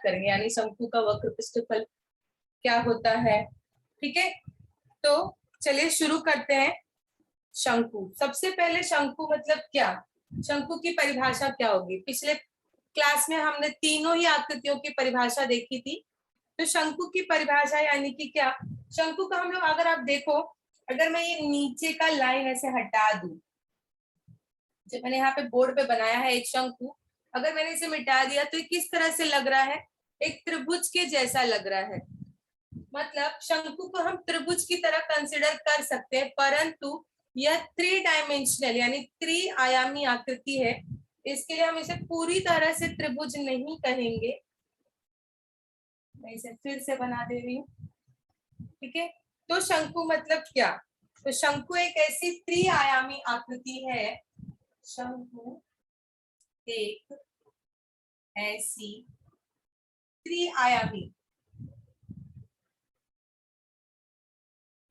करेंगे, यानी शंकु का वक्र पृष्ठफल क्या होता है। ठीक है, तो चलिए शुरू करते हैं। शंकु, सबसे पहले शंकु मतलब क्या, शंकु की परिभाषा क्या होगी। पिछले क्लास में हमने तीनों ही आकृतियों की परिभाषा देखी थी। तो शंकु की परिभाषा यानी कि क्या, शंकु का हम लोग, अगर आप देखो, अगर मैं ये नीचे का लाइन ऐसे हटा दूं, जो मैंने यहाँ पे बोर्ड पे बनाया है एक शंकु, अगर मैंने इसे मिटा दिया तो ये किस तरह से लग रहा है, एक त्रिभुज के जैसा लग रहा है। मतलब शंकु को हम त्रिभुज की तरह कंसिडर कर सकते हैं, परंतु यह 3 डायमेंशनल यानी त्रिआयामी आकृति है, इसके लिए हम इसे पूरी तरह से त्रिभुज नहीं कहेंगे। मैं इसे फिर से बना दे रही हूँ। ठीक है, तो शंकु मतलब क्या, तो शंकु एक ऐसी त्रिआयामी आकृति है, शंकु एक ऐसी त्रिआयामी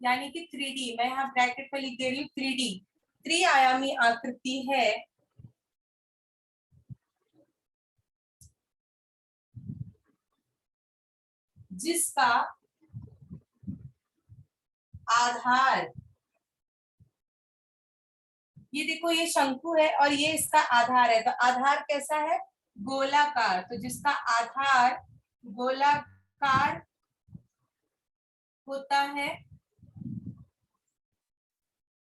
यानी कि 3D, मैं यहाँ ब्रैकेट में लिख दे रही हूँ 3D, त्रिआयामी आकृति है जिसका आधार, ये देखो ये शंकु है और ये इसका आधार है, तो आधार कैसा है, गोलाकार, तो जिसका आधार गोलाकार होता है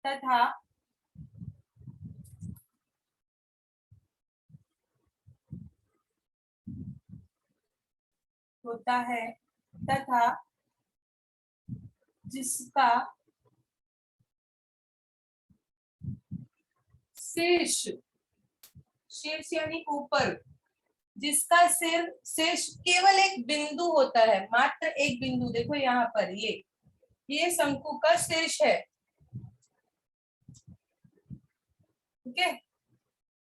तथा जिसका शीर्ष, शीर्ष यानी ऊपर, जिसका सिर शीर्ष केवल एक बिंदु होता है, मात्र एक बिंदु, देखो यहाँ पर ये शंकु का शीर्ष है। ठीक है,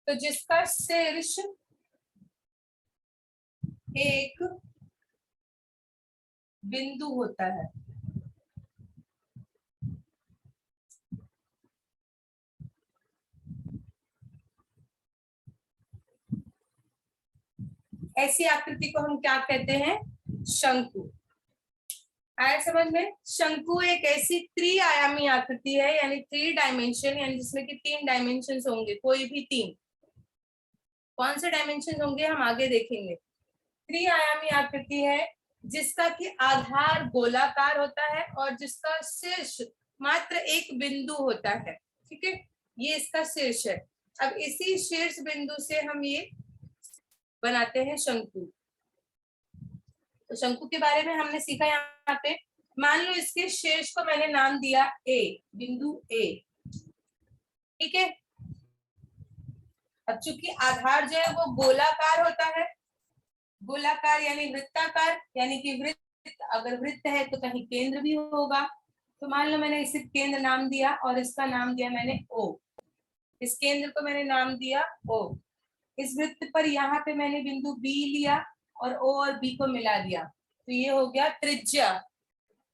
तो जिसका शीर्ष एक बिंदु होता है, ऐसी आकृति को हम क्या कहते हैं, शंकु। आया समझ में, शंकु एक ऐसी त्रिआयामी आकृति है, यानी 3 डायमेंशन, यानी जिसमें कि 3 डायमेंशन होंगे, कोई भी 3, कौन से डायमेंशन होंगे हम आगे देखेंगे। त्रिआयामी आकृति है जिसका कि आधार गोलाकार होता है और जिसका शीर्ष मात्र एक बिंदु होता है। ठीक है, ये इसका शीर्ष है। अब इसी शीर्ष बिंदु से हम ये बनाते हैं शंकु। तो शंकु के बारे में हमने सीखा यहाँ पे, मान लो इसके शीर्ष को मैंने नाम दिया ए, बिंदु ए। ठीक है, अब चूंकि आधार जो है वो गोलाकार होता है, गोलाकार यानी वृत्ताकार, यानी कि वृत्त, अगर वृत्त है तो कहीं केंद्र भी होगा। तो मान लो मैंने इसे केंद्र नाम दिया और इसका नाम दिया मैंने ओ, इस केंद्र को मैंने नाम दिया ओ। इस वृत्त पर यहाँ पे मैंने बिंदु बी लिया और ओ और बी को मिला दिया, तो ये हो गया त्रिज्या,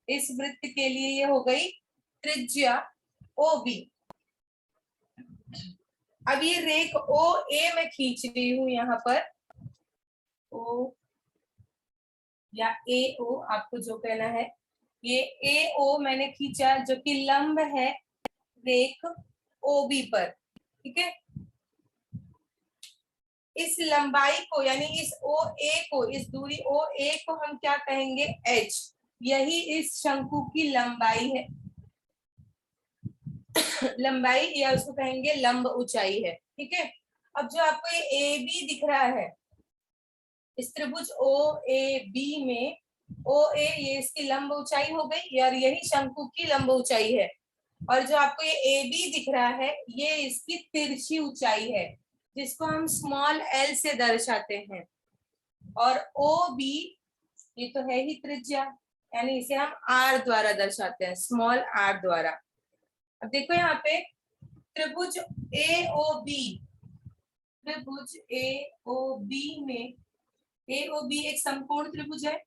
इस वृत्त के लिए ये हो गई त्रिज्या ओ बी। अब ये रेख ओ ए मैं खींच रही हूं यहाँ पर, ओ या ए ओ, आपको जो कहना है, ये ए ओ मैंने खींचा जो कि लंब है रेख ओ बी पर। ठीक है, इस लंबाई को यानी इस ओ ए को, इस दूरी ओ ए को हम क्या कहेंगे, एच, यही इस शंकु की लंबाई है। लंबाई या उसको कहेंगे लंब ऊंचाई है। ठीक है, अब जो आपको ये ए बी दिख रहा है, इस त्रिभुज ओ ए बी में ओ ए, ये इसकी लंब ऊंचाई हो गई यार, यही शंकु की लंब ऊंचाई है। और जो आपको ये ए बी दिख रहा है, ये इसकी तिरछी ऊंचाई है, जिसको हम स्मॉल एल से दर्शाते हैं। और ओ बी ये तो है ही त्रिज्या, यानी इसे हम आर द्वारा दर्शाते हैं, स्मॉल आर द्वारा। अब देखो यहाँ पे त्रिभुज ए ओ बी, त्रिभुज ए ओ बी में, ए ओ बी एक समकोण त्रिभुज है।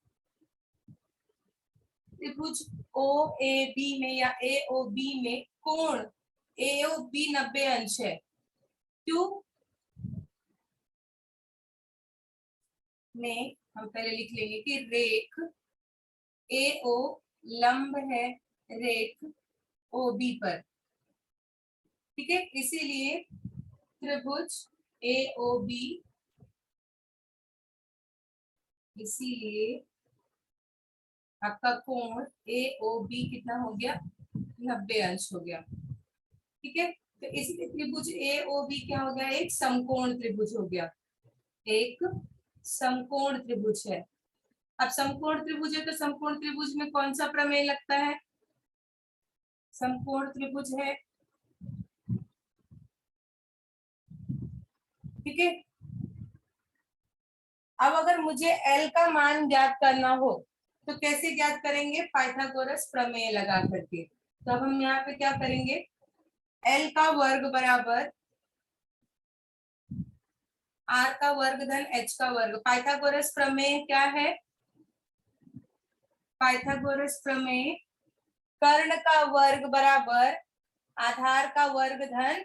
त्रिभुज ओ ए बी में या ए ओ बी में कोण ए ओ बी 90 अंश है। क्यों, में हम पहले लिख लेंगे कि रेख AO लंब है रेख OB पर। ठीक है, इसीलिए त्रिभुज AOB, इसीलिए आपका कोण AOB कितना हो गया, 90 अंश हो गया। ठीक है, तो इसलिए त्रिभुज AOB क्या हो गया, एक समकोण त्रिभुज हो गया, एक समकोण त्रिभुज है। अब समकोण त्रिभुज है तो समकोण त्रिभुज में कौन सा प्रमेय लगता है, समकोण त्रिभुज है। ठीक है, अब अगर मुझे L का मान ज्ञात करना हो तो कैसे ज्ञात करेंगे, पाइथागोरस प्रमेय लगा करके। तो अब हम यहाँ पे क्या करेंगे, L का वर्ग बराबर R का वर्ग धन H का वर्ग। पाइथागोरस प्रमेय क्या है, पाइथागोरस प्रमेय कर्ण का वर्ग बराबर आधार का वर्ग धन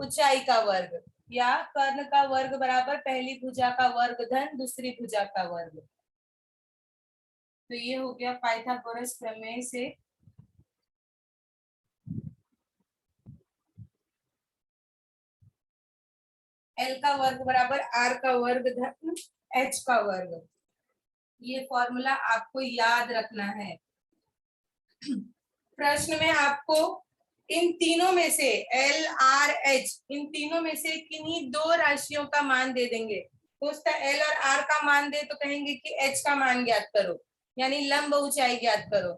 ऊंचाई का वर्ग, या कर्ण का वर्ग बराबर पहली भुजा का वर्ग धन दूसरी भुजा का वर्ग। तो ये हो गया पाइथागोरस प्रमेय से L का वर्ग बराबर R का वर्ग धन H का वर्ग। ये फॉर्मूला आपको याद रखना है। प्रश्न में आपको इन तीनों में से L R H, इन तीनों में से किन्हीं दो राशियों का मान दे देंगे। तो उसका L और R का मान दे तो कहेंगे कि H का मान ज्ञात करो, यानी लंब ऊंचाई ज्ञात करो।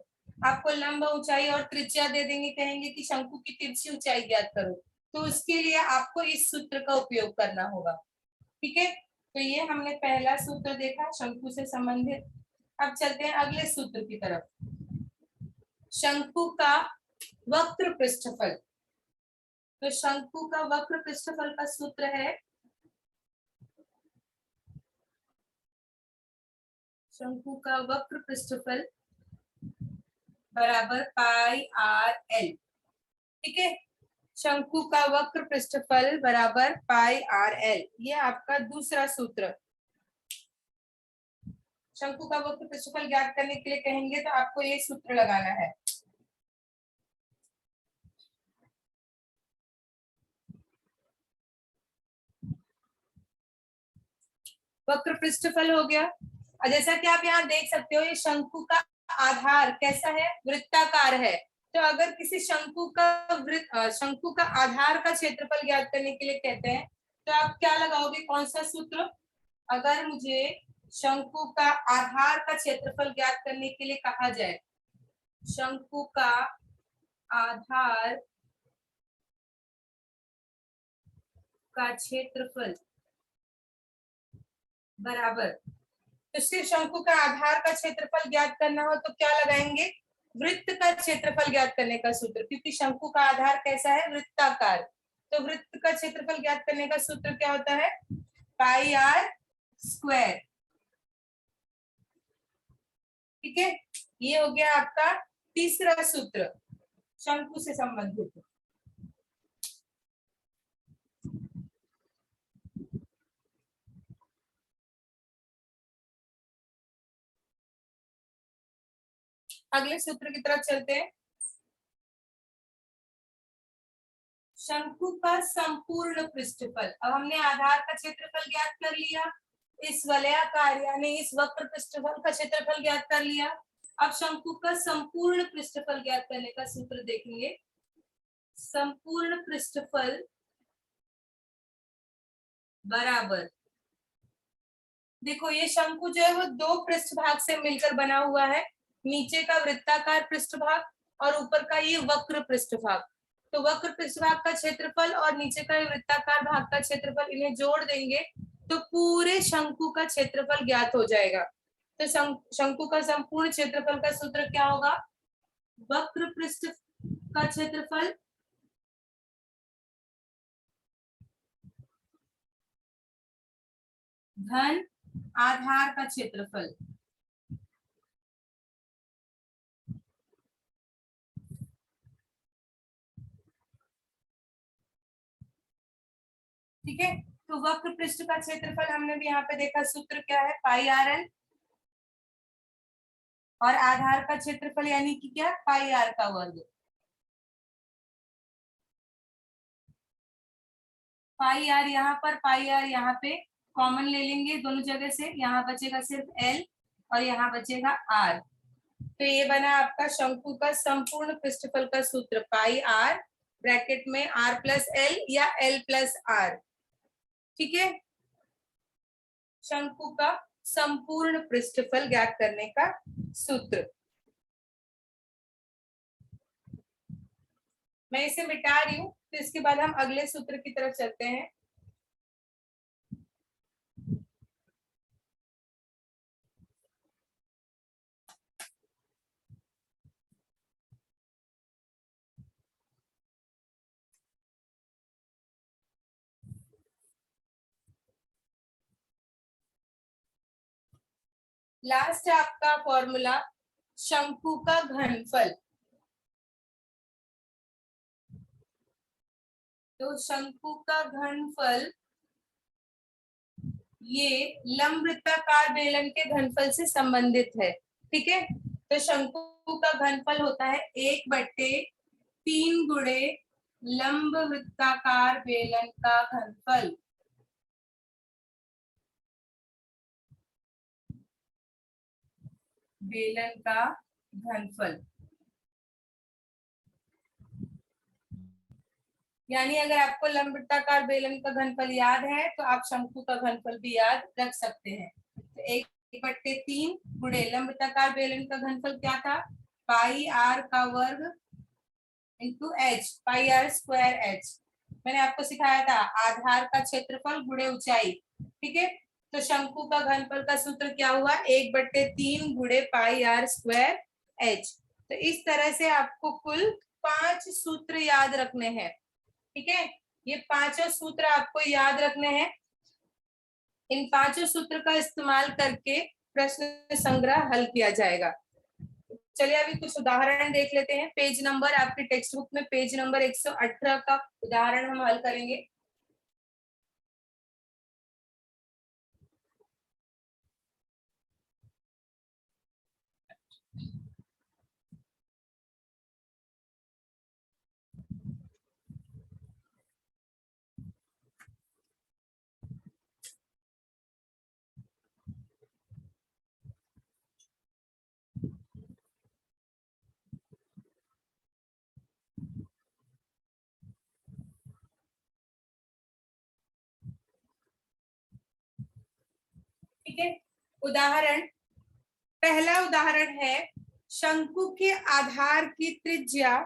आपको लंब ऊंचाई और त्रिज्या दे देंगे, कहेंगे कि शंकु की तिरछी ऊंचाई ज्ञात करो। तो उसके लिए आपको इस सूत्र का उपयोग करना होगा। ठीक है, तो ये हमने पहला सूत्र देखा शंकु से संबंधित। अब चलते हैं अगले सूत्र की तरफ, शंकु का वक्र पृष्ठफल। तो शंकु का वक्र पृष्ठफल का सूत्र है, शंकु का वक्र पृष्ठफल बराबर पाई आर एल। ठीक है, शंकु का वक्र पृष्ठफल बराबर पाई आर एल, ये आपका दूसरा सूत्र। शंकु का वक्र पृष्ठफल ज्ञात करने के लिए कहेंगे तो आपको ये सूत्र लगाना है। वक्र पृष्ठफल हो गया, और जैसा कि आप यहाँ देख सकते हो ये शंकु का आधार कैसा है, वृत्ताकार है। तो अगर किसी शंकु का शंकु का आधार का क्षेत्रफल ज्ञात करने के लिए कहते हैं तो आप क्या लगाओगे, कौन सा सूत्र। अगर मुझे शंकु का आधार का क्षेत्रफल ज्ञात करने के लिए कहा जाए, शंकु का आधार का क्षेत्रफल बराबर, तो सिर्फ शंकु का आधार का क्षेत्रफल ज्ञात करना हो तो क्या लगाएंगे, वृत्त का क्षेत्रफल ज्ञात करने का सूत्र, क्योंकि शंकु का आधार कैसा है, वृत्ताकार। तो वृत्त का क्षेत्रफल ज्ञात करने का सूत्र क्या होता है, पाई आर स्क्वायर। ठीक है, ये हो गया आपका तीसरा सूत्र शंकु से संबंधित। अगले सूत्र की तरफ चलते हैं, शंकु का संपूर्ण पृष्ठफल। अब हमने आधार का क्षेत्रफल ज्ञात कर लिया, इस वलयाकार यानी इस वक्र पृष्ठफल का क्षेत्रफल ज्ञात कर लिया। अब शंकु का संपूर्ण पृष्ठफल ज्ञात करने का सूत्र देखेंगे, संपूर्ण पृष्ठफल बराबर, देखो ये शंकु जो है वो दो पृष्ठभाग से मिलकर बना हुआ है, नीचे का वृत्ताकार पृष्ठभाग और ऊपर का ये वक्र पृष्ठभाग। तो वक्र पृष्ठभाग का क्षेत्रफल और नीचे का वृत्ताकार भाग का क्षेत्रफल, इन्हें जोड़ देंगे तो पूरे शंकु का क्षेत्रफल ज्ञात हो जाएगा। तो शंकु का संपूर्ण क्षेत्रफल का सूत्र क्या होगा, वक्र पृष्ठ का क्षेत्रफल धन आधार का क्षेत्रफल। ठीक है, तो वक्र पृष्ठ का क्षेत्रफल हमने भी यहाँ पे देखा, सूत्र क्या है, पाई आर एल, और आधार का क्षेत्रफल यानी कि क्या, पाई आर का वर्ग। पाई आर यहाँ पर, पाई आर यहाँ पे कॉमन ले लेंगे दोनों जगह से, यहाँ बचेगा सिर्फ एल और यहाँ बचेगा आर। तो ये बना आपका शंकु का संपूर्ण पृष्ठफल का सूत्र, पाई आर ब्रैकेट में आर प्लस एल या एल प्लस आर। ठीक है, शंकु का संपूर्ण पृष्ठफल ज्ञात करने का सूत्र। मैं इसे मिटा रही हूं, तो इसके बाद हम अगले सूत्र की तरफ चलते हैं। लास्ट है आपका फॉर्मूला शंकु का घनफल। तो शंकु का घनफल ये लंब वृत्ताकार बेलन के घनफल से संबंधित है। ठीक है, तो शंकु का घनफल होता है 1/3 गुणे लंब वृत्ताकार बेलन का घनफल। बेलन का घनफल यानी अगर आपको लंब वृत्ताकार बेलन का घनफल याद है तो आप शंकु का घनफल भी याद रख सकते हैं। तो 1/3 गुणे लंब वृत्ताकार बेलन का घनफल क्या था, पाई आर का वर्ग into h, pi r square h. मैंने आपको सिखाया था आधार का क्षेत्रफल गुणे ऊंचाई। ठीक है, तो शंकु का घनफल का सूत्र क्या हुआ, 1/3 गुणे पाई आर स्क्वायर एच। तो इस तरह से आपको कुल 5 सूत्र याद रखने हैं। ठीक है, ये पांचों सूत्र आपको याद रखने हैं। इन पांचों सूत्र का इस्तेमाल करके प्रश्न संग्रह हल किया जाएगा। चलिए अभी कुछ उदाहरण देख लेते हैं। पेज नंबर आपके टेक्स्ट बुक में पेज नंबर 118 का उदाहरण हम हल करेंगे। ठीक है, उदाहरण, पहला उदाहरण है शंकु के आधार की त्रिज्या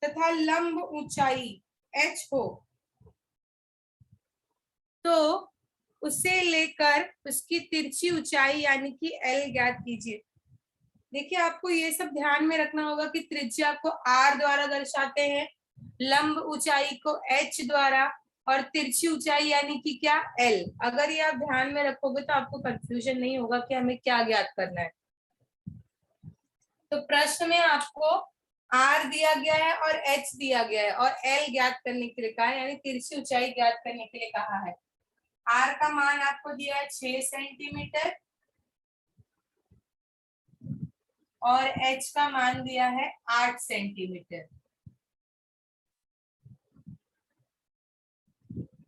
तथा लंब ऊंचाई h हो, तो उसे लेकर उसकी तिरछी ऊंचाई यानी कि l ज्ञात कीजिए। देखिए आपको ये सब ध्यान में रखना होगा कि त्रिज्या को r द्वारा दर्शाते हैं, लंब ऊंचाई को h द्वारा, और तिरछी ऊंचाई यानी कि क्या, l। अगर ये आप ध्यान में रखोगे तो आपको कंफ्यूजन नहीं होगा कि हमें क्या ज्ञात करना है। तो प्रश्न में आपको r दिया गया है और h दिया गया है और l ज्ञात करने के लिए कहा है, यानी तिरछी ऊंचाई ज्ञात करने के लिए कहा है। r का मान आपको दिया है 6 सेंटीमीटर और h का मान दिया है 8 सेंटीमीटर।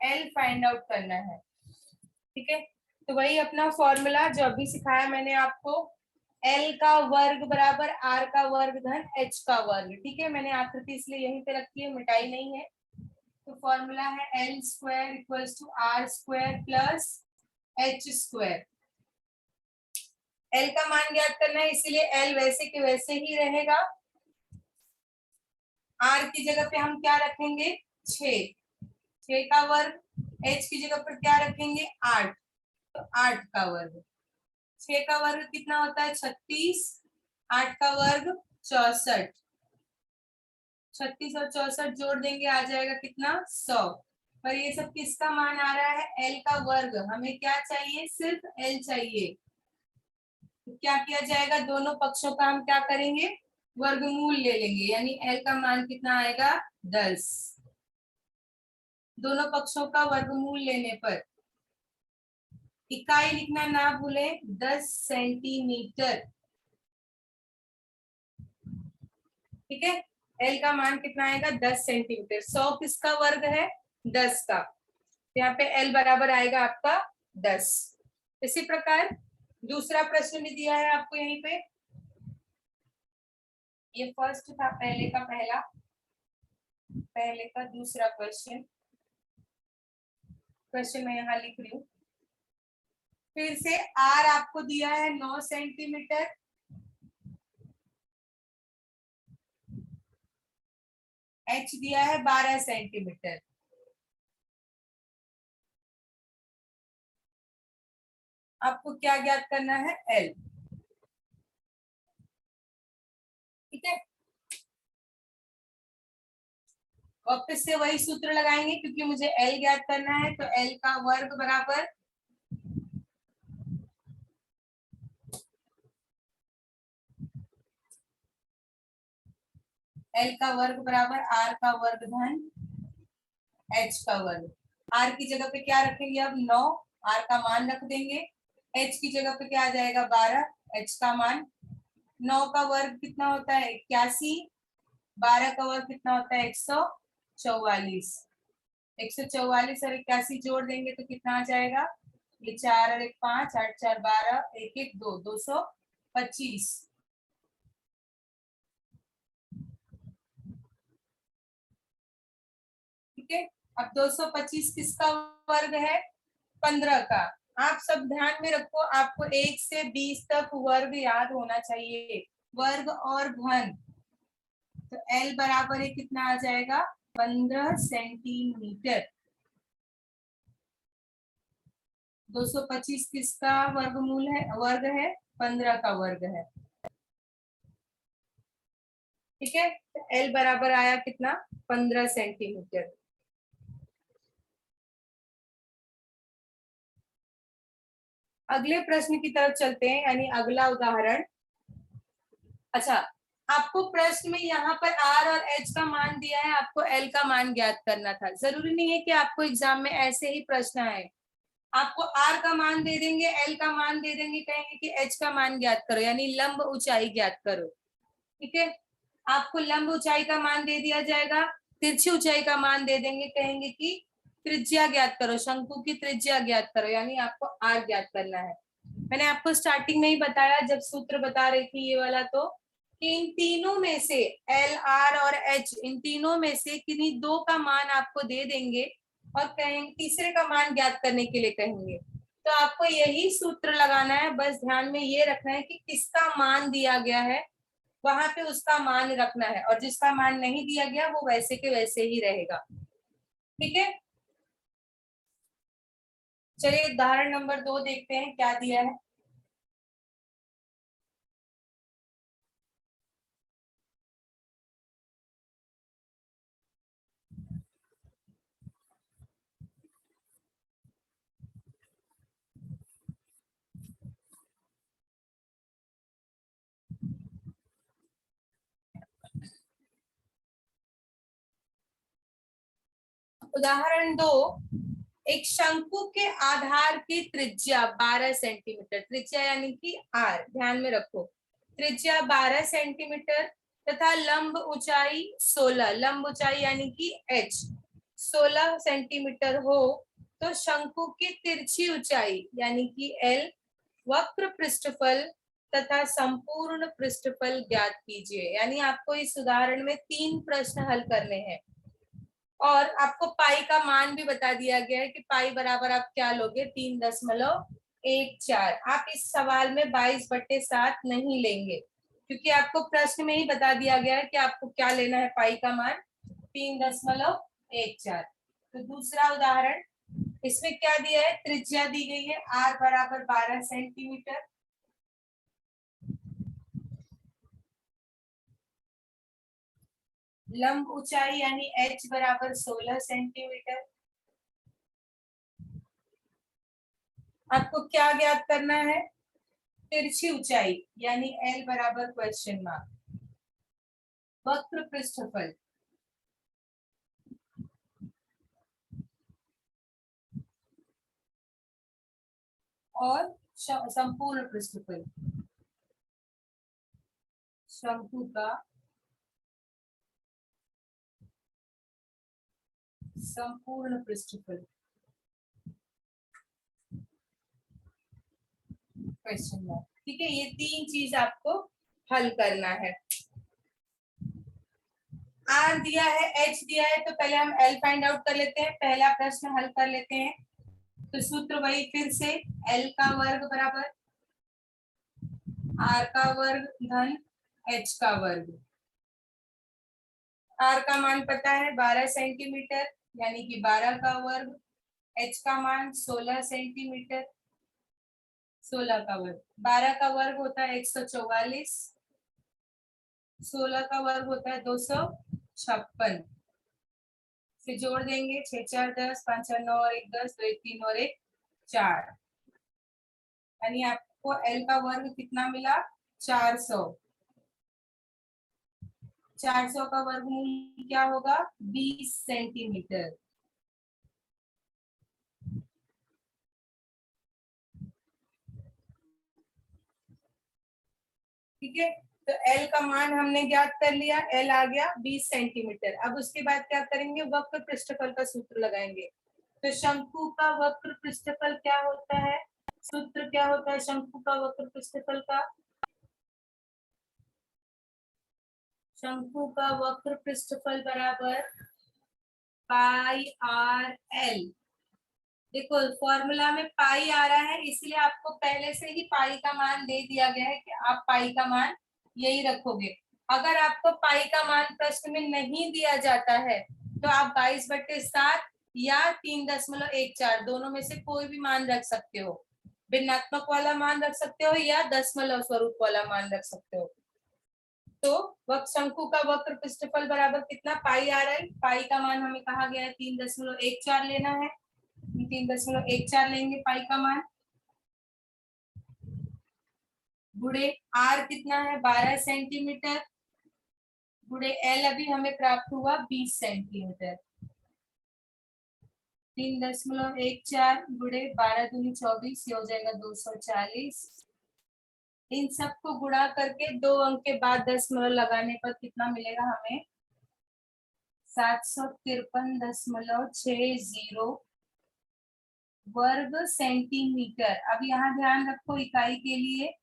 l फाइंड आउट करना है। ठीक है, तो वही अपना फॉर्मूला जो अभी सिखाया मैंने आपको, l का वर्ग बराबर r का वर्ग धन h का वर्ग। ठीक है, मैंने आकृति इसलिए यहीं पे रखी है, मिटाई नहीं है। तो फॉर्मूला है l square equals to r square plus h square. l का मान ज्ञात करना है, इसीलिए l वैसे के वैसे ही रहेगा। r की जगह पे हम क्या रखेंगे, 6 का वर्ग, h की जगह पर क्या रखेंगे, 8, तो 8 का वर्ग। 6 का वर्ग कितना होता है, 36, 8 का वर्ग 64, 36 और 64 जोड़ देंगे आ जाएगा कितना, 100। पर ये सब किसका मान आ रहा है, l का वर्ग। हमें क्या चाहिए, सिर्फ l चाहिए। तो क्या किया जाएगा, दोनों पक्षों का हम क्या करेंगे, वर्गमूल ले लेंगे, यानी l का मान कितना आएगा, 10। दोनों पक्षों का वर्गमूल लेने पर इकाई लिखना ना भूले, 10 सेंटीमीटर। ठीक है, एल का मान कितना आएगा, 10 सेंटीमीटर। 100 किसका वर्ग है, 10 का। यहाँ पे एल बराबर आएगा आपका 10। इसी प्रकार दूसरा प्रश्न भी दिया है आपको यहीं पे। ये फर्स्ट था, पहले का पहला, पहले का दूसरा क्वेश्चन। क्वेश्चन मैं यहाँ लिख रही हूँ। फिर से आर आपको दिया है 9 सेंटीमीटर, एच दिया है 12 सेंटीमीटर। आपको क्या ज्ञात करना है, एल। ठीक है, वापस से वही सूत्र लगाएंगे क्योंकि मुझे एल ज्ञात करना है। तो एल का वर्ग बराबर आर का वर्ग धन एच का वर्ग। आर की जगह पे क्या रखेंगे, अब 9, आर का मान रख देंगे। एच की जगह पे क्या आ जाएगा, 12, एच का मान। 9 का वर्ग कितना होता है, 81। 12 का वर्ग कितना होता है, 144। 144 और 81 जोड़ देंगे तो कितना आ जाएगा, ये 4 और 1 5, 8 4 12, 1 1 2, 225। ठीक है, अब 225 किसका वर्ग है, 15 का। आप सब ध्यान में रखो, आपको 1 से 20 तक वर्ग याद होना चाहिए, वर्ग और घन। तो L बराबर है कितना आ जाएगा, 15 सेंटीमीटर। 225 किसका वर्गमूल है, वर्ग है, 15 का वर्ग है। ठीक है, तो L बराबर आया कितना, 15 सेंटीमीटर। अगले प्रश्न की तरफ चलते हैं, यानी अगला उदाहरण। अच्छा, आपको प्रश्न में यहाँ पर आर और एच का मान दिया है, आपको एल का मान ज्ञात करना था। जरूरी नहीं है कि आपको एग्जाम में ऐसे ही प्रश्न आए। आपको आर का मान दे देंगे, एल का मान दे देंगे, कहेंगे कि एच का मान ज्ञात करो, यानी लंब ऊंचाई ज्ञात करो। ठीक है, आपको लंब ऊंचाई का मान दे दिया जाएगा, तिरछी ऊंचाई का मान दे देंगे, कहेंगे कि त्रिज्या ज्ञात करो, शंकु की त्रिज्या ज्ञात करो, यानी आपको आर ज्ञात करना है। मैंने आपको स्टार्टिंग में ही बताया, जब सूत्र बता रही थी ये वाला, तो कि इन तीनों में से एल, आर और एच, इन तीनों में से किन्हीं दो का मान आपको दे देंगे और कहेंगे तीसरे का मान ज्ञात करने के लिए कहेंगे। तो आपको यही सूत्र लगाना है, बस ध्यान में ये रखना है कि किसका मान दिया गया है वहां पे उसका मान रखना है, और जिसका मान नहीं दिया गया वो वैसे के वैसे ही रहेगा। ठीक है, चलिए उदाहरण नंबर 2 देखते हैं क्या दिया है। उदाहरण 2, एक शंकु के आधार की त्रिज्या 12 सेंटीमीटर, त्रिज्या यानी कि आर, ध्यान में रखो, त्रिज्या 12 सेंटीमीटर तथा लंब ऊंचाई 16, लंब ऊंचाई यानी कि एच 16 सेंटीमीटर हो, तो शंकु की तिरछी ऊंचाई यानी कि एल, वक्र पृष्ठफल तथा संपूर्ण पृष्ठफल ज्ञात कीजिए। यानी आपको इस उदाहरण में 3 प्रश्न हल करने हैं, और आपको पाई का मान भी बता दिया गया है कि पाई बराबर आप क्या लोगे, 3.14। आप इस सवाल में 22/7 नहीं लेंगे, क्योंकि आपको प्रश्न में ही बता दिया गया है कि आपको क्या लेना है, पाई का मान 3.14। तो दूसरा उदाहरण, इसमें क्या दिया है, त्रिज्या दी गई है आर बराबर 12 सेंटीमीटर, लंब ऊंचाई यानी एच बराबर 16 सेंटीमीटर। आपको क्या ज्ञात करना है, तिरछी ऊंचाई यानी एल बराबर क्वेश्चन मार्क, वक्र पृष्ठफल। और संपूर्ण पृष्ठफल, शंकु का संपूर्ण पृष्ठफल, क्वेश्चन मार्क। ठीक है, ये तीन चीज आपको हल करना है। आर दिया है, एच दिया है, तो पहले हम एल फाइंड आउट कर लेते हैं, पहला प्रश्न हल कर लेते हैं। तो सूत्र वही फिर से, एल का वर्ग बराबर आर का वर्ग धन एच का वर्ग। आर का मान पता है 12 सेंटीमीटर, यानी कि 12 का वर्ग, एच का मान 16 सेंटीमीटर, 16 का वर्ग, 12 का वर्ग होता है 144, 16 का वर्ग होता है 256, फिर जोड़ देंगे 6 4 10, 5 4 9 और 1 10, 2 1 3 और 1 4, यानी आपको एल का वर्ग कितना मिला 400। 400 का वर्गमूल क्या होगा 20 सेंटीमीटर। ठीक है, तो L का मान हमने ज्ञात कर लिया, L आ गया 20 सेंटीमीटर। अब उसके बाद क्या करेंगे, वक्र पृष्ठफल का सूत्र लगाएंगे। तो शंकु का वक्र पृष्ठफल क्या होता है, सूत्र क्या होता है शंकु का वक्र पृष्ठफल का, शंकु का वक्र पृष्ठफल बराबर पाई आर एल। देखो फॉर्मूला में पाई आ रहा है, इसलिए आपको पहले से ही पाई का मान दे दिया गया है कि आप पाई का मान यही रखोगे। अगर आपको पाई का मान प्रश्न में नहीं दिया जाता है तो आप 22/7 या 3.14 दोनों में से कोई भी मान रख सकते हो, भिन्नात्मक वाला मान रख सकते हो या दशमलव स्वरूप वाला मान रख सकते हो। तो वक्र शंकु का वक्र पृष्ठफल बराबर कितना पाई आ रहा है, पाई का मान हमें कहा गया है 3.14 लेना है, 3.14 लेंगे पाई का मान, गुणे आर कितना है 12 सेंटीमीटर, गुणे एल अभी हमें प्राप्त हुआ 20 सेंटीमीटर, 3.14 गुणे 12 दूनी 24, ये हो जाएगा 240। इन सबको गुणा करके 2 अंक के बाद दशमलव लगाने पर कितना मिलेगा हमें 753.60 वर्ग सेंटीमीटर। अब यहाँ ध्यान रखो इकाई के लिए,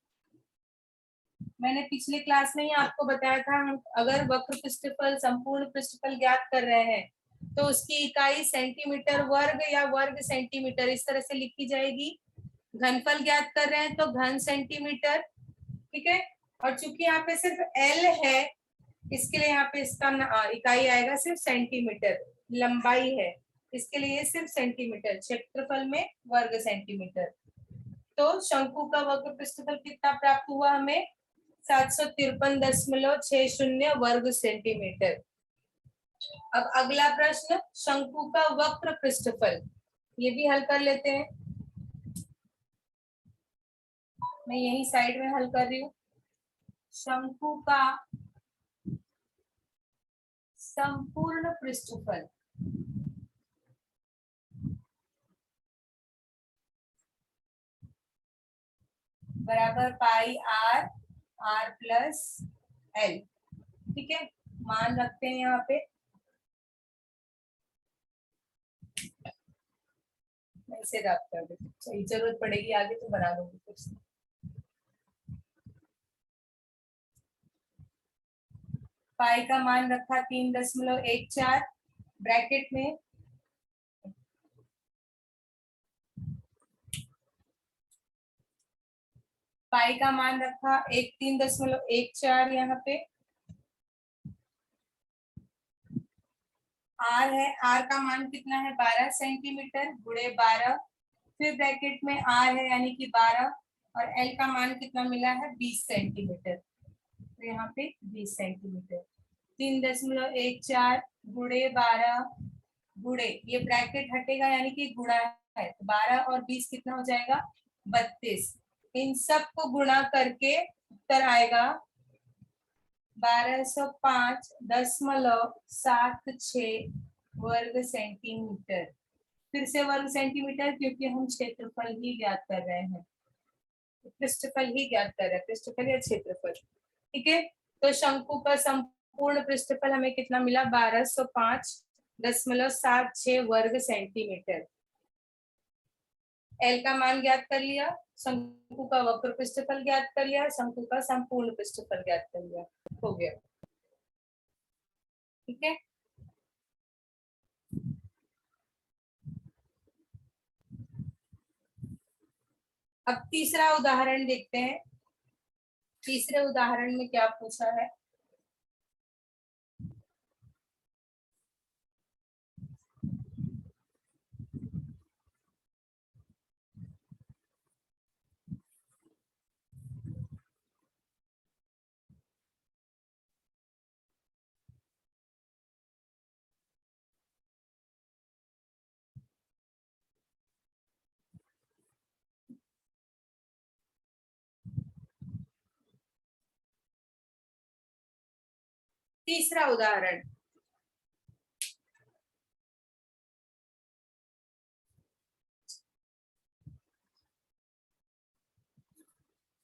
मैंने पिछले क्लास में ही आपको बताया था, हम अगर वक्र पृष्ठफल संपूर्ण पृष्ठफल ज्ञात कर रहे हैं तो उसकी इकाई सेंटीमीटर वर्ग या वर्ग सेंटीमीटर इस तरह से लिखी जाएगी। घनफल ज्ञात कर रहे हैं तो घन सेंटीमीटर, ठीक है। और चूंकि यहाँ पे सिर्फ एल है, इसके लिए यहाँ पे इसका इकाई आएगा सिर्फ सेंटीमीटर, लंबाई है इसके लिए सिर्फ सेंटीमीटर, क्षेत्रफल में वर्ग सेंटीमीटर। तो शंकु का वक्र पृष्ठफल कितना प्राप्त हुआ हमें 753.60 वर्ग सेंटीमीटर। अब अगला प्रश्न, शंकु का वक्र पृष्ठफल, ये भी हल कर लेते हैं। मैं यही साइड में हल कर रही हूँ। शंकु का संपूर्ण पृष्ठफल बराबर पाई आर, आर प्लस एल। ठीक है, मान रखते हैं यहाँ पे, मैं इसे रब कर देती हूँ, जरूरत पड़ेगी आगे तो बना दूंगी कुछ। पाई का मान रखा 3.14 ब्रैकेट में, पाई का मान रखा 3.14 यहाँ पे, आर है, आर का मान कितना है 12 सेंटीमीटर गुणे 12, फिर ब्रैकेट में आर है यानी कि 12, और एल का मान कितना मिला है 20 सेंटीमीटर, तो यहाँ पे 20 सेंटीमीटर, 3.14 गुणे 12 गुणे, ये ब्रैकेट हटेगा यानी कि गुणा है, तो 12 और 20 कितना हो जाएगा 32। इन सब को गुणा करके उत्तर आएगा 1205.76 वर्ग सेंटीमीटर। फिर से वर्ग सेंटीमीटर, क्योंकि हम क्षेत्रफल ही ज्ञात कर रहे हैं, पृष्ठफल ही ज्ञात कर रहे हैं, पृष्ठफल या क्षेत्रफल। ठीक है, तो शंकु का संपूर्ण पृष्ठफल हमें कितना मिला, 1205.76 वर्ग सेंटीमीटर। एल का मान ज्ञात कर लिया, शंकु का वक्र पृष्ठफल ज्ञात कर लिया, शंकु का संपूर्ण पृष्ठफल ज्ञात कर लिया, हो गया। ठीक है, अब तीसरा उदाहरण देखते हैं। तीसरे उदाहरण में क्या पूछा है, तीसरा उदाहरण,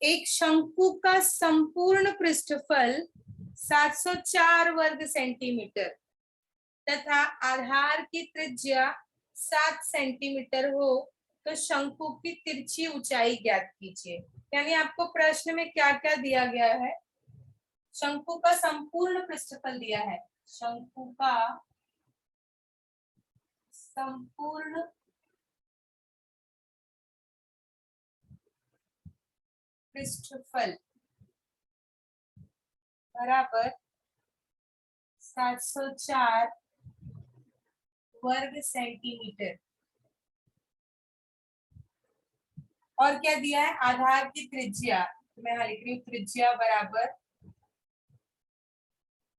एक शंकु का संपूर्ण पृष्ठफल 704 वर्ग सेंटीमीटर तथा आधार की त्रिज्या 7 सेंटीमीटर हो तो शंकु की तिरछी ऊंचाई ज्ञात कीजिए। यानी आपको प्रश्न में क्या क्या दिया गया है, शंकु का संपूर्ण पृष्ठफल दिया है, शंकु का संपूर्ण पृष्ठफल बराबर 704 वर्ग सेंटीमीटर, और क्या दिया है, आधार की त्रिज्या, तो मैं यहाँ लिख रही हूँ त्रिज्या बराबर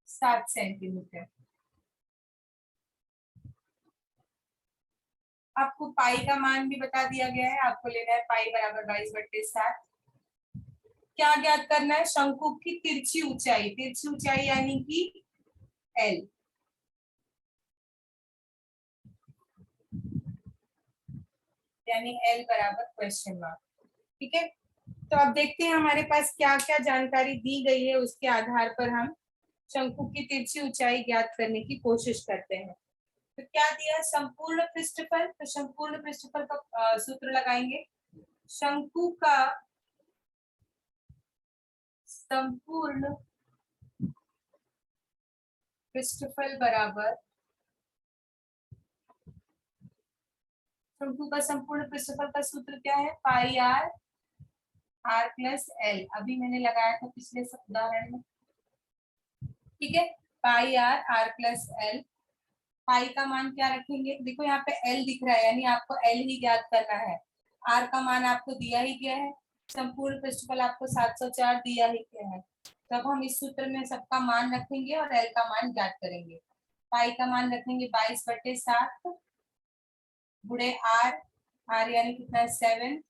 7 सेंटीमीटर। आपको पाई का मान भी बता दिया गया है, आपको लेना है पाई बराबर 22/7। क्या ज्ञात करना है, शंकु की तिरछी ऊंचाई, तिरछी ऊंचाई यानी कि एल। यानी एल बराबर क्वेश्चन मार्क। ठीक है, तो अब देखते हैं हमारे पास क्या क्या जानकारी दी गई है, उसके आधार पर हम शंकु की तिरछी ऊंचाई ज्ञात करने की कोशिश करते हैं। तो क्या दिया, संपूर्ण पृष्ठफल, तो संपूर्ण पृष्ठफल का सूत्र लगाएंगे, शंकु का संपूर्ण पृष्ठफल बराबर, शंकु का संपूर्ण पृष्ठफल का सूत्र क्या है, पाई आर आर प्लस एल, अभी मैंने लगाया था पिछले उदाहरण में। ठीक है, पाई आर आर प्लस एल, पाई का मान क्या रखेंगे, देखो यहाँ पे एल दिख रहा है, यानी आपको एल ही ज्ञात करना है, आर का मान आपको दिया ही गया है, संपूर्ण पृष्ठफल आपको 704 दिया ही गया है, तब हम इस सूत्र में सबका मान रखेंगे और एल का मान ज्ञात करेंगे। पाई का मान रखेंगे 22/7 गुणे आर, आर यानी कितना 7,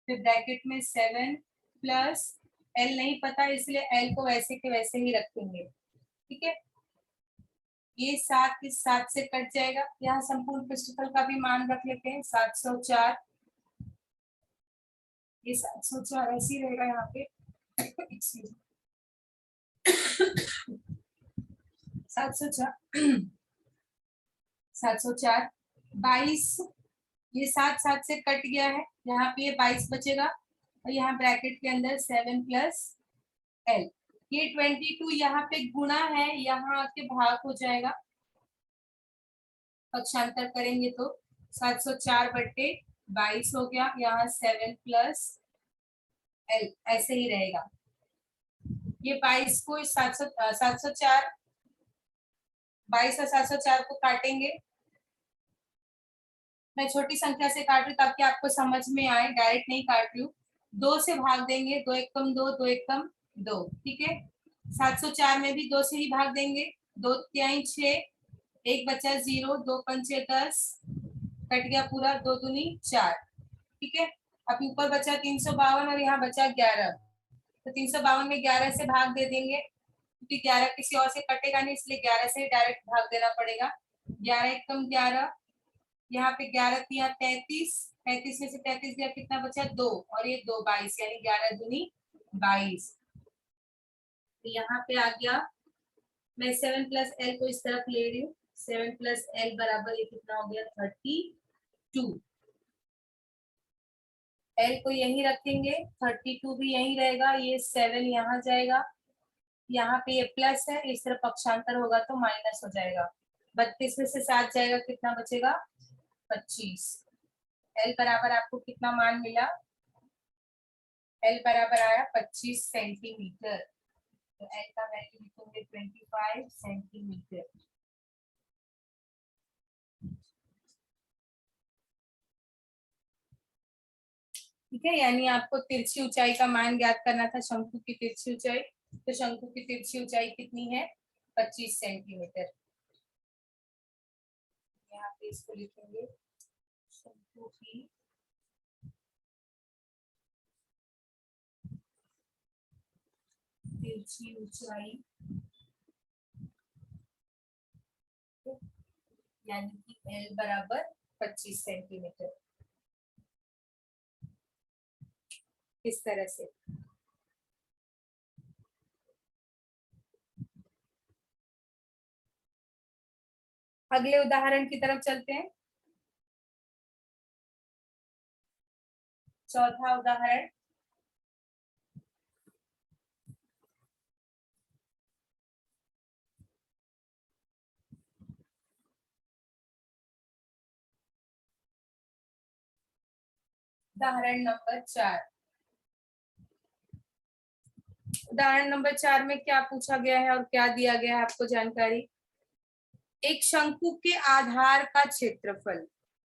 फिर ब्रैकेट में 7 प्लस एल नहीं पता इसलिए एल को वैसे के वैसे ही रखेंगे। ठीक है, ये 7 इस 7 से कट जाएगा, यहाँ संपूर्ण पृष्ठफल का भी मान रख लेते हैं 704, ये 704 ऐसे ही रहेगा यहाँ पे 704 22, ये 7 से कट गया है, यहाँ पे ये 22 बचेगा और यहाँ ब्रैकेट के अंदर 7 प्लस एल, ये 22 यहाँ पे गुणा है, यहाँ आके भाग हो जाएगा, पक्षांतर करेंगे तो 704/22 हो गया, यहाँ 7 प्लस एल ऐसे ही रहेगा। ये 22 को 704 22 और 704 को काटेंगे, मैं छोटी संख्या से काट रही हूँ ताकि आपको समझ में आए, डायरेक्ट नहीं काट रही हूँ। 2 से भाग देंगे, 2 एकम 2, 2 एकम 2। ठीक है, 704 में भी 2 से ही भाग देंगे, 2 तिहाई 6, 1 बचा 0, 2 पंचे 10, कट गया पूरा, 2 दूनी 4। ठीक है, अब ऊपर बचा 352 और यहाँ बचा 11, तो 352 में 11 से भाग दे देंगे, क्योंकि 11 किसी और से कटेगा नहीं, इसलिए 11 से डायरेक्ट भाग देना पड़ेगा। 11 एकम 11, यहाँ पे 11 दिया 33, 33 में से 33 दिया कितना बचा 2, और ये 2 22, यानी 11 दूनी 22। तो यहाँ पे आ गया, मैं 7 प्लस एल को इस तरफ ले रही हूँ, 7 प्लस एल बराबर ये कितना हो गया 32। एल को यही रखेंगे, 32 भी यही रहेगा, ये 7 यहाँ जाएगा, यहाँ पे ये प्लस है, इस तरफ पक्षांतर होगा तो माइनस हो जाएगा। 32 में से 7 जाएगा, कितना बचेगा 25। एल बराबर आपको कितना मान मिला, एल बराबर आया 25 सेंटीमीटर। तो एल का वैल्यू लिखेंगे 25 सेंटीमीटर। ठीक है, यानी आपको तिरछी ऊंचाई का मान ज्ञात करना था, शंकु की तिरछी ऊंचाई। तो शंकु की तिरछी ऊंचाई कितनी है 25 सेंटीमीटर। यहाँ पे इसको लिखेंगे शंकु की तिरछी ऊंचाई यानी कि एल बराबर 25 सेंटीमीटर। इस तरह से अगले उदाहरण की तरफ चलते हैं। चौथा उदाहरण, उदाहरण नंबर 4। उदाहरण नंबर 4 में क्या पूछा गया है और क्या दिया गया है आपको जानकारी। एक शंकु के आधार का क्षेत्रफल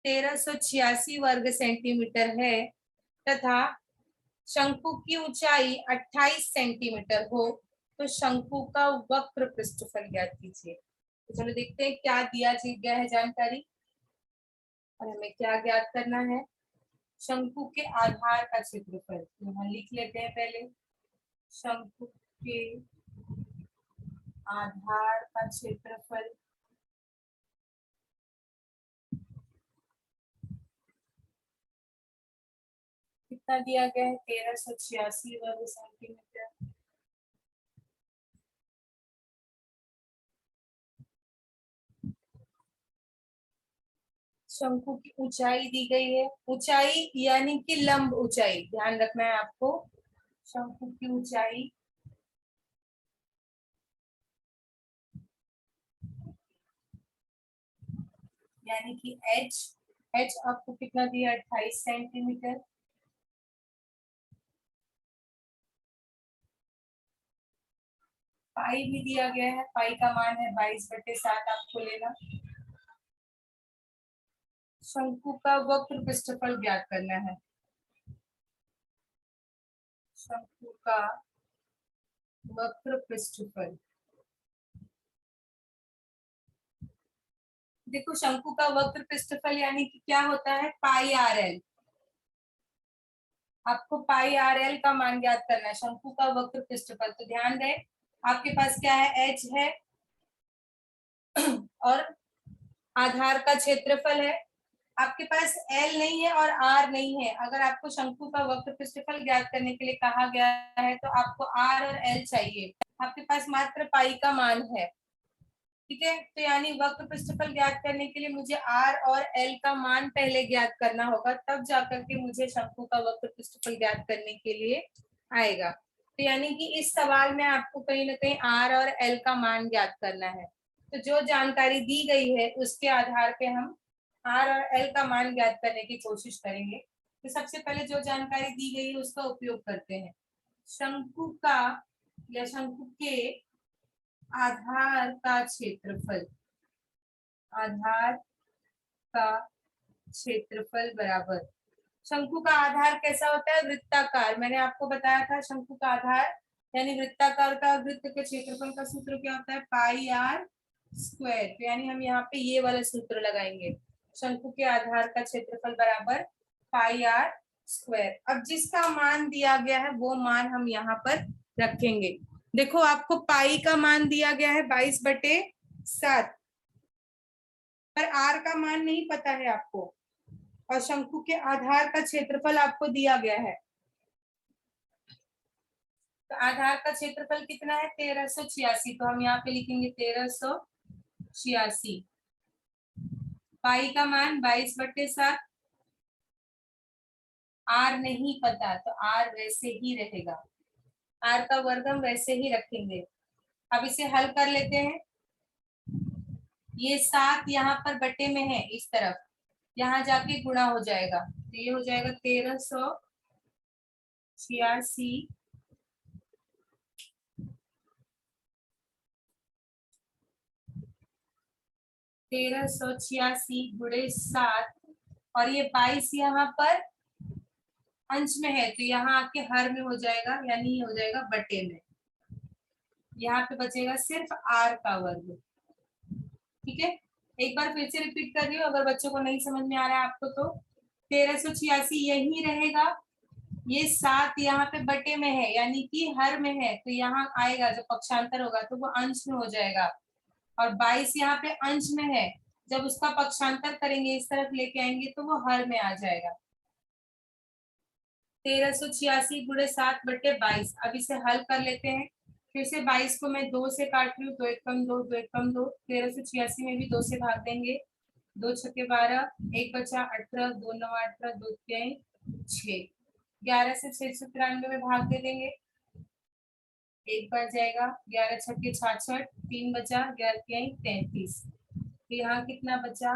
1386 वर्ग सेंटीमीटर है तथा शंकु की ऊंचाई 28 सेंटीमीटर हो, तो शंकु का वक्र पृष्ठफल ज्ञात कीजिए। तो चलो देखते हैं क्या दिया गया है जानकारी और हमें क्या ज्ञात करना है। शंकु के आधार का क्षेत्रफल यहाँ लिख लेते हैं पहले। शंकु के आधार का क्षेत्रफल कितना दिया गया है 1386 वर्ग सेंटीमीटर। शंकु की ऊंचाई दी गई है, ऊंचाई यानी कि लंब ऊंचाई, ध्यान रखना है आपको। शंकु की ऊंचाई यानी कि एच, एच आपको कितना दिया 28 सेंटीमीटर। पाई भी दिया गया है, पाई का मान है 22/7 आपको लेना। शंकु का वक्र पृष्ठफल ज्ञात करना है। शंकु का वक्र पृष्ठफल, देखो शंकु का वक्र पृष्ठफल यानी कि क्या होता है पाई आर एल। आपको पाई आर एल का मान ज्ञात करना है शंकु का वक्र पृष्ठफल। तो ध्यान दें, आपके पास क्या है एच है और आधार का क्षेत्रफल है। आपके पास एल नहीं है और आर नहीं है। अगर आपको शंकु का वक्र पृष्ठफल ज्ञात करने के लिए कहा गया है तो आपको आर और एल चाहिए, आपके पास मात्र पाई का मान है। ठीक है, तो यानी वक्र पृष्ठफल ज्ञात करने के लिए मुझे आर और एल का मान पहले ज्ञात करना होगा, तब जाकर के मुझे शंकु का वक्र पृष्ठफल ज्ञात करने के लिए आएगा। तो यानी कि इस सवाल में आपको कहीं ना कहीं आर और एल का मान ज्ञात करना है। तो जो जानकारी दी गई है उसके आधार पे हम आर और एल का मान ज्ञात करने की कोशिश करेंगे। तो सबसे पहले जो जानकारी दी गई है उसका उपयोग करते हैं। शंकु का या शंकु के आधार का क्षेत्रफल, आधार का क्षेत्रफल बराबर, शंकु का आधार कैसा होता है वृत्ताकार। मैंने आपको बताया था शंकु का आधार यानी वृत्ताकार का वृत्त के क्षेत्रफल का सूत्र क्या होता है पाई आर स्क्वायर। तो यानी हम यहाँ पे ये वाला सूत्र लगाएंगे, शंकु के आधार का क्षेत्रफल बराबर पाई आर स्क्वायर। अब जिसका मान दिया गया है वो मान हम यहाँ पर रखेंगे। देखो आपको पाई का मान दिया गया है 22/7, पर आर का मान नहीं पता है आपको, और शंकु के आधार का क्षेत्रफल आपको दिया गया है। तो आधार का क्षेत्रफल कितना है? 1386। तो हम यहाँ पे लिखेंगे 1386। पाई का मान 22/7। आर नहीं पता तो आर वैसे ही रहेगा, आर का वर्ग हम वैसे ही रखेंगे। अब इसे हल कर लेते हैं। ये 7 यहाँ पर बटे में है, इस तरफ यहाँ जाके गुणा हो जाएगा, तो ये हो जाएगा 1386 गुणे 7, और ये 22 यहाँ पर अंश में है तो यहाँ आके हर में हो जाएगा, यानी ये हो जाएगा बटे में। यहाँ पे बचेगा सिर्फ आर का वर्ग। ठीक है, एक बार फिर से रिपीट कर रही हूँ, अगर बच्चों को नहीं समझ में आ रहा है आपको तो 1386 यही रहेगा। ये 7 यहाँ पे बटे में है, यानी कि हर में है, तो यहाँ आएगा जब पक्षांतर होगा तो वो अंश में हो जाएगा। और 22 यहाँ पे अंश में है, जब उसका पक्षांतर करेंगे इस तरफ लेके आएंगे तो वो हर में आ जाएगा। 1386 गुणे 7 बटे 22। अब इसे हल कर लेते हैं। फिर से 22 को मैं 2 से काट रही हूँ, 2 एक कम 2, 2 एक कम 2। 1386 में भी 2 से भाग देंगे, 2 छक्के 12, 1 बचा 18, 2 9 18, 2 3 6। 11 से 693 में भाग दे देंगे, 1 बच जाएगा, 11 छक्के 66, 3 बचा, 11 3 33। यहाँ कितना बचा?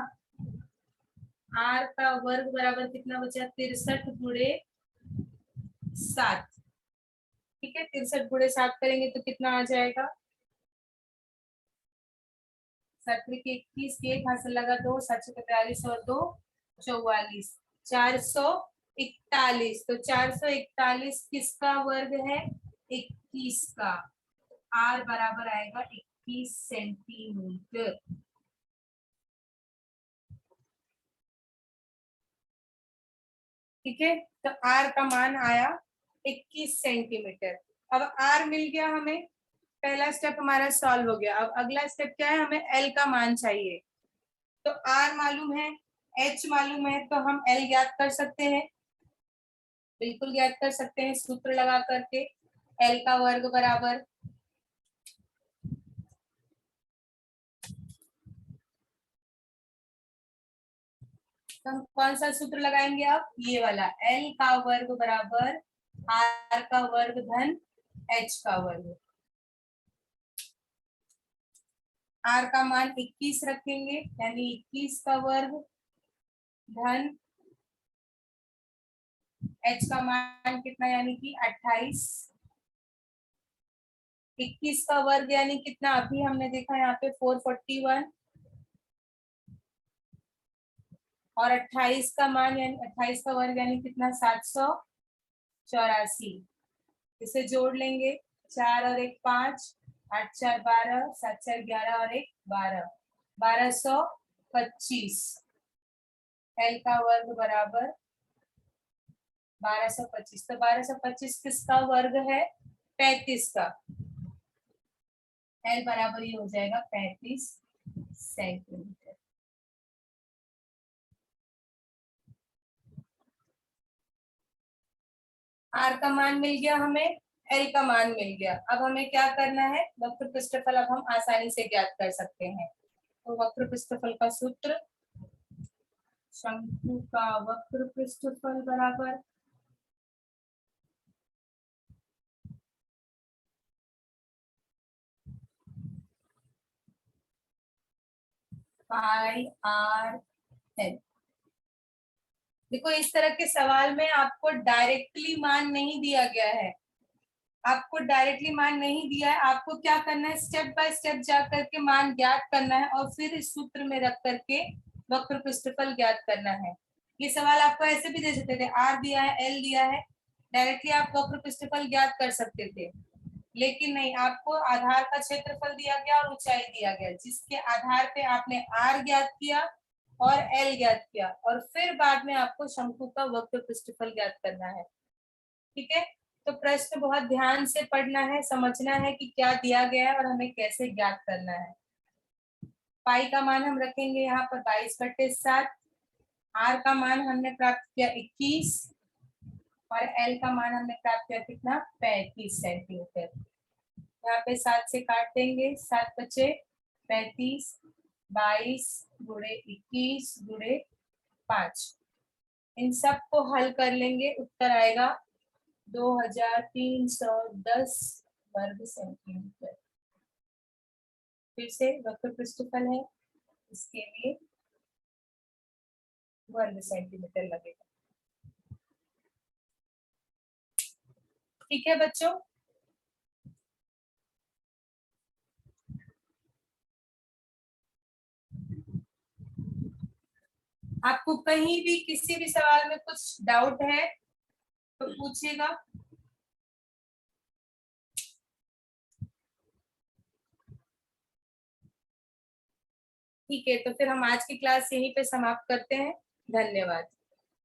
आर का वर्ग बराबर कितना बचा? 63 गुणे 7। ठीक है, 63 गुणे 7 करेंगे तो कितना आ जाएगा? 7 के 21, एक हाथ से लगा 2, 743 और 2 44, 441। तो 441 किसका वर्ग है? 21 का। आर बराबर आएगा 21 सेंटीमीटर। ठीक है, तो आर का मान आया 21 सेंटीमीटर। अब आर मिल गया हमें, पहला स्टेप हमारा सॉल्व हो गया। अब अगला स्टेप क्या है? हमें एल का मान चाहिए। तो आर मालूम है, एच मालूम है, तो हम एल ज्ञात कर सकते हैं, बिल्कुल ज्ञात कर सकते हैं सूत्र लगा करके। एल का वर्ग बराबर तो हम कौन सा सूत्र लगाएंगे? अब ये वाला, एल का वर्ग बराबर आर का वर्ग धन एच का वर्ग। आर का मान 21 रखेंगे, यानी 21 का वर्ग धन एच का मान कितना, यानी कि 28। 21 का वर्ग यानी कितना? अभी हमने देखा यहाँ पे 441, और 28 का मान यानी 28 का वर्ग यानी कितना? 784। इसे जोड़ लेंगे, 4 और 1 5, 8 4 12, 7 4 11 और 1 12, 1225। एल का वर्ग बराबर 1225। तो 1225 किसका वर्ग है? 35 का। एल बराबर ये हो जाएगा 35 सेंटीमीटर। आर का मान मिल गया हमें, एल का मान मिल गया। अब हमें क्या करना है? वक्र पृष्ठफल अब हम आसानी से ज्ञात कर सकते हैं। तो वक्र पृष्ठफल का सूत्र, शंकु का वक्र पृष्ठफल बराबर पाई आर एल। देखो, इस तरह के सवाल में आपको डायरेक्टली मान नहीं दिया गया है, आपको डायरेक्टली मान नहीं दिया है। आपको क्या करना है? स्टेप बाय स्टेप जा करके मान ज्ञात करना है, और फिर इस सूत्र में रख करके वक्र पृष्ठफल ज्ञात करना है। ये सवाल आपको ऐसे भी दे सकते थे, आर दिया है, एल दिया है, डायरेक्टली आप वक्र पृष्ठफल ज्ञात कर सकते थे, लेकिन नहीं, आपको आधार का क्षेत्रफल दिया गया और ऊंचाई दिया गया, जिसके आधार पे आपने आर ज्ञात किया और एल ज्ञात किया, और फिर बाद में आपको शंकु का वक्र पृष्ठफल ज्ञात करना है। ठीक है, तो प्रश्न बहुत ध्यान से पढ़ना है, समझना है कि क्या दिया गया है और हमें कैसे ज्ञात करना है। पाई का मान हम रखेंगे यहाँ पर 22/7। आर का मान हमने प्राप्त किया 21 और एल का मान हमने प्राप्त किया कितना 35 सेंटीमीटर। यहाँ पे 7 से काट देंगे, 7 बचे 35, 22 गुणे 21 गुणे 5। इन सब को हल कर लेंगे, उत्तर आएगा 2310 वर्ग सेंटीमीटर। फिर से वक्र पृष्ठफल है, इसके लिए वर्ग सेंटीमीटर लगेगा। ठीक है बच्चों, आपको कहीं भी किसी भी सवाल में कुछ डाउट है तो पूछिएगा। ठीक है, तो फिर हम आज की क्लास यहीं पे समाप्त करते हैं। धन्यवाद।